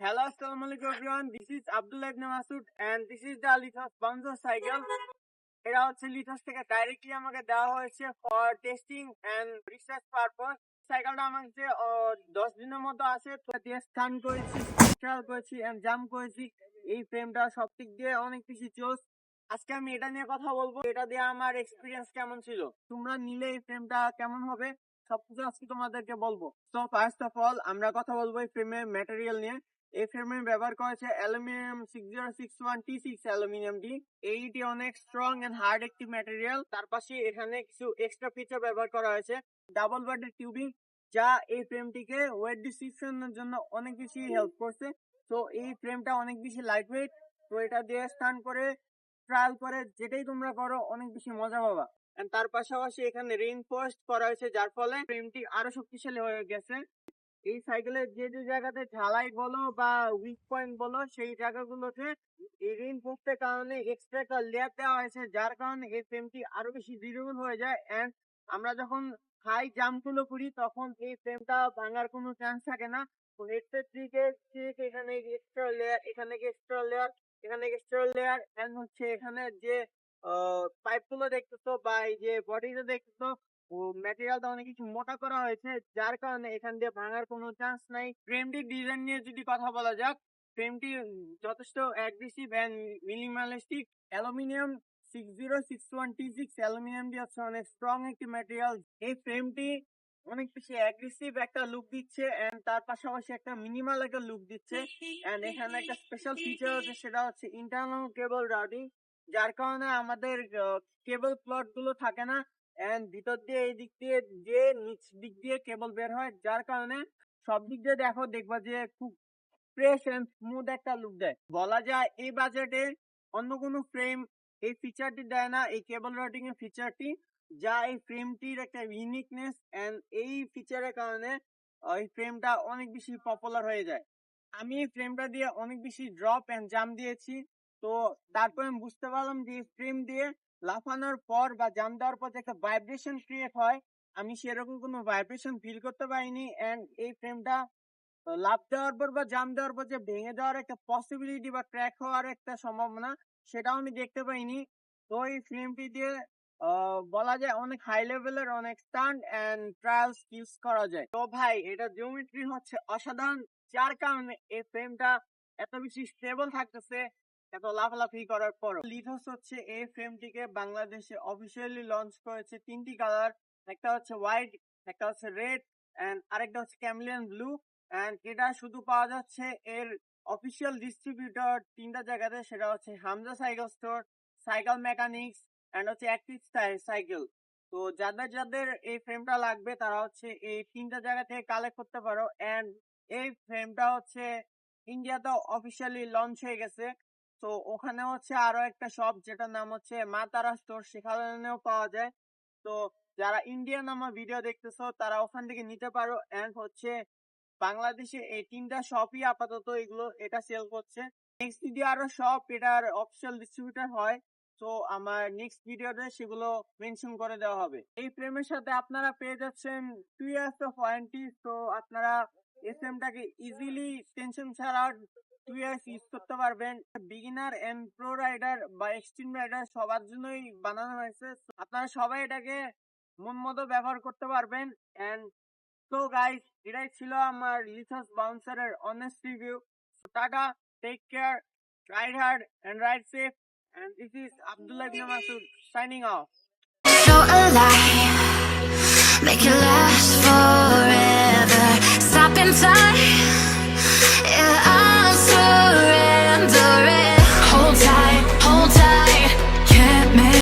Hello, Assalamualaikum everyone. This is Abdullah ibn Masood and this is the Lithos Bouncer cycle. এটা হচ্ছে লিথস থেকে directly আমাকে দেওয়া হয়েছে for testing and research purpose. সাইকেলটা আমাকে 10 দিনের মতো আছে, তো দিয়ে স্টান করেছি, ট্রায়াল করেছি এন্ড জাম্প করেছি। এই ফ্রেমটা সব দিক দিয়ে অনেক বেশি চোস। আজকে আমি এটা নিয়ে কথা বলবো, এটা দিয়ে আমার এক্সপিরিয়েন্স কেমন ছিল, তোমরা নিলে এই ফ্রেমটা কেমন হবে সবকিছু আজকে তোমাদেরকে বলবো। তো ফার্স্ট অফ অল আমরা কথা বলবো এই ফ্রেমের ম্যাটেরিয়াল নিয়ে। এই ফ্রেমে ব্যবহার করা হয়েছে অ্যালুমিনিয়াম 6061T6 অ্যালুমিনিয়াম ডি। এইটি অনেক স্ট্রং এন্ড হার্ড একটি ম্যাটেরিয়াল। তার পাশে এখানে কিছু এক্সট্রা ফিচার ব্যবহার করা হয়েছে, ডাবল ওয়েটেড টিউবিং, যা এই ফ্রেমটিকে ওয়েট ডিস্ট্রিবিউশনের জন্য অনেক বেশি হেল্প করছে। তো এই ফ্রেমটা অনেক বেশি লাইট ওয়েট, তো এটা দিয়ে স্টান করে ট্রায়াল করে যেটাই তোমরা করো অনেক বেশি মজা পাবা। তার পাশাপাশি এখানে রেইনফোর্সড করা হয়েছে, যার ফলে ফ্রেমটি আরো শক্তিশালী হয়ে গেছে। এই সাইকেলের যে যে জায়গাতে ঢালাই বলো বা উইক পয়েন্ট বলো, সেই জায়গাগুলোতে এই রেইনফোর্সের কারণে এক্সট্রা একটা লেয়ার দেওয়া হয়েছে, যার কারণে এই ফ্রেমটি আরো বেশি ডিউরেবল হয়ে যায়। এন্ড আমরা যখন হাই জাম্প গুলো করি তখন এই ফ্রেমটা ভাঙার কোনো চান্স থাকে না। তো হেডসেট দিকে ঠিক এখানে এক্সট্রা লেয়ার, এখানে এক্সট্রা লেয়ার, এখানে এক্সট্রা লেয়ার, এন্ড হচ্ছে এখানে যে পাইপ গুলো দেখতেছো বা এই যে বডিটা দেখতেছো, ম্যাটেরিয়ালটা অনেক কিছু মোটা করা হয়েছে, যার কারণে এখান দিয়ে ভাঙার কোনো চান্স নাই। ফ্রেমটির ডিজাইন নিয়ে যদি কথা বলা যাক, ফ্রেমটি যথেষ্ট aggressive and minimalistic. Aluminium 6061T6 aluminium দিয়ে হচ্ছে অনেক স্ট্রং একটি ম্যাটেরিয়াল। এই ফ্রেমটি অনেক বেশি অ্যাগ্রেসিভ একটা লুক দিচ্ছে এন্ড তার পাশাপাশি একটা মিনিমাল একটা লুক দিচ্ছে। এন্ড এখানে একটা স্পেশাল ফিচার হচ্ছে, সেটা হচ্ছে ইন্টারনাল কেবল রাউটিং, যার কারণে আমাদের কেবল প্লট গুলো থাকে না এন্ড ভিতর দিয়ে এই দিক দিয়ে যে নিচ দিক দিয়ে কেবল বের হয়, যার কারণে সব দিক দিয়ে দেখবা যে খুব ফ্রেশ এন্ড স্মুথ একটা লুক দেয়। বলা যায় এই বাজেটে অন্য কোনো ফ্রেম এই ফিচারটি দেয় না, এই কেবল রাউটিং এর ফিচারটি, যা এই ফ্রেমটির একটা ইউনিকনেস এন্ড এই ফিচারের কারণে এই ফ্রেমটা অনেক বেশি পপুলার হয়ে যায়। আমি এই ফ্রেমটা দিয়ে অনেক বেশি ড্রপ এন্ড জাম্প দিয়েছি, তো তারপরে আমি বুঝতে পারলাম যে এই ফ্রেম দিয়ে লাফানোর পর বা জাম্প দেওয়ার পর যে একটা ভাইব্রেশন ক্রিয়েট হয়, আমি সেরকম কোনো ভাইব্রেশন ফিল করতে পারিনি। এন্ড এই ফ্রেমটা লাফ দেওয়ার পর বা জাম্প দেওয়ার পর যে ভেঙে যাওয়ার একটা পসিবিলিটি বা ক্র্যাক হওয়ার একটা সম্ভাবনা, সেটাও আমি দেখতে পাইনি। তো এই ফ্রেমটি দিয়ে বলা যায় অনেক হাই লেভেলের অনেক স্টান্ট এন্ড ট্রায়াল স্কিলস করা যায়। তো ভাই, এটা জিওমেট্রি হচ্ছে অসাধারণ, যার কারণে এই ফ্রেমটা এত বেশি স্টেবল থাকতেছে এত লাফালাফি করার পর। লিথস হচ্ছে এই ফ্রেমটিকে বাংলাদেশে অফিসিয়ালি লঞ্চ করেছে 3টি কালার, একটা হচ্ছে হোয়াইট, একটা হচ্ছে রেড এন্ড আরেকটা হচ্ছে ক্যামেলিয়ন ব্লু। এন্ড এটা শুধু পাওয়া যাচ্ছে এর অফিসিয়াল ডিস্ট্রিবিউটর 3টা জায়গাতে, সেটা হচ্ছে Hamza cycle store, cycle mechanics and হচ্ছে অ্যাক্টিভ সাইকেল। তো যাদের যাদের এই ফ্রেমটা লাগবে তারা হচ্ছে এই 3টা জায়গা থেকে কালেক্ট করতে পারো। এন্ড এই ফ্রেমটা হচ্ছে ইন্ডিয়াতে অফিসিয়ালি লঞ্চ হয়ে গেছে। তো ওখানে হচ্ছে আরো একটা শপ যেটার নাম হচ্ছে মা তারা স্টোর, সেখানেও পাওয়া যায়। তো যারা ইন্ডিয়ান আমার ভিডিও দেখতেছো তারা ওখান থেকে নিতে পারো। এন্ড হচ্ছে বাংলাদেশে এই 3টা শপই আপাতত এটা সেল করছে। নেক্সট ভিডিও আরো শপ এটার অফিসিয়াল ডিস্ট্রিবিউটর হয়, তো আমার নেক্সট ভিডিওতে সেগুলো মেনশন করে দেওয়া হবে। এই ফ্রেমের সাথে আপনারা পেয়ে যাচ্ছেন 2 ইয়ার্স অফ ওয়ারেন্টি। তো আপনারা এসএমটাকে ইজিলি টেনশন ছাড়া 2 ইয়ার্স ইউজ করতে পারবেন। বিগিনার এন্ড প্রো রাইডার বা এক্সট্রিম রাইডার সবার জন্যই বানানো হয়েছে, আপনারা সবাই এটাকে মন মতো ব্যবহার করতে পারবেন। এন্ড তো গাইস, এটাই ছিল আমার লিথস বাউন্সারের honest review. Tata, take care, ride hard and ride safe, and this is Abdullah ibn Masood signing off. So alive, make it last forever. Stop in time.